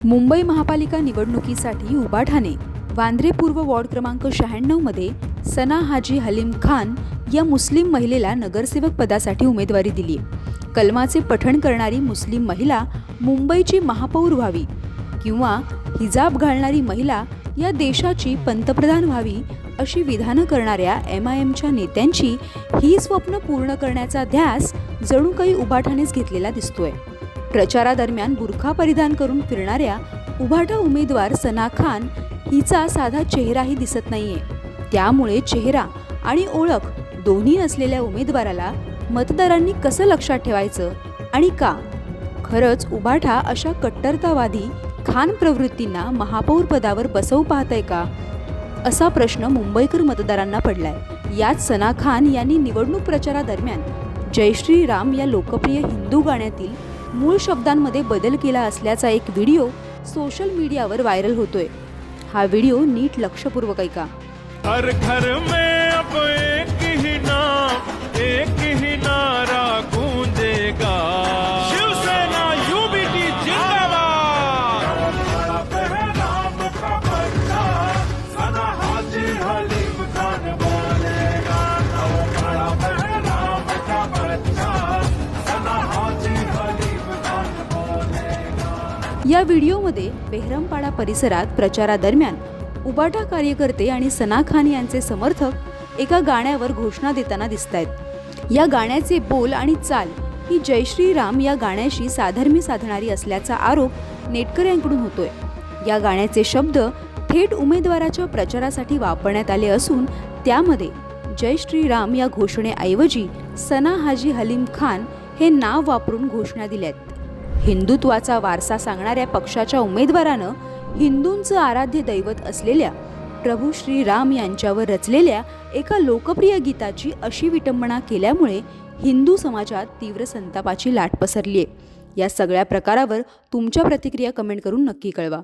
मुंबई महापालिका निवडणुकीसाठी उबाठाने वांद्रे पूर्व वॉर्ड क्रमांक 96 मध्ये सना हाजी हलीम खान या मुस्लिम महिलेला नगरसेवक पदासाठी उमेदवारी दिली। कलमाचे पठण करणारी मुस्लिम महिला मुंबईची महापौर व्हावी किंवा हिजाब घालणारी महिला या देशाची पंतप्रधान व्हावी अशी विधानं करणाऱ्या MIMच्या नेत्यांची ही स्वप्न पूर्ण करण्याचा ध्यास जणू काही उबाठानेच घेतलेला दिसतोय। प्रचारादरम्यान बुरखा परिधान करून फिरणाऱ्या उबाटा उमेदवार सना खान हिचा साधा चेहराही दिसत नाहीये। त्यामुळे चेहरा आणि ओळख दोन्ही नसलेल्या उमेदवाराला मतदारांनी कसं लक्षात ठेवायचं आणि का? खरंच उबाटा अशा कट्टरतावादी खान प्रवृत्तींना महापौर पदावर बसवू पाहतंय का, असा प्रश्न मुंबईकर मतदारांना पडलाय। यात सना खान यांनी निवडणूक प्रचारादरम्यान जय श्री राम या लोकप्रिय हिंदू गाण्यातील मूळ शब्दांमध्ये बदल केला असल्याचा एक व्हिडिओ सोशल मीडियावर व्हायरल होतोय। हा व्हिडिओ नीट लक्षपूर्वक ऐका। हर घर में अब एक ही नाम एक ही नारा गूंजेगा, शिवसेना UBT जिंदाबाद। राम का बच्चा सना हाजी हलीम खान बोलेगा, राम का बच्चा सना हाजी हलीम खान बोलेगा। या व्हिडिओमध्ये बेहरमपाडा परिसरात प्रचारादरम्यान उबाटा कार्यकर्ते आणि सना खान यांचे समर्थक एका गाण्यावर घोषणा देताना दिसतायत। या गाण्याचे बोल आणि चाल ही जय श्री राम या गाण्याशी साधर्म्य साधणारी असल्याचा आरोप नेटकऱ्यांकडून होतोय। या गाण्याचे शब्द थेट उमेदवाराच्या प्रचारासाठी वापरण्यात आले असून त्यामध्ये जय श्री राम या घोषणेऐवजी सना हाजी हलीम खान हे नाव वापरून घोषणा दिल्यात। हिंदुत्वाचा वारसा सांगणाऱ्या पक्षाच्या उमेदवारानं हिंदूंचं आराध्य दैवत असलेल्या प्रभू श्री राम यांच्यावर रचलेल्या एका लोकप्रिय गीताची अशी विटंबना केल्यामुळे हिंदू समाजात तीव्र संतापाची लाट पसरली आहे। या सगळ्या प्रकारावर तुमच्या प्रतिक्रिया कमेंट करून नक्की कळवा।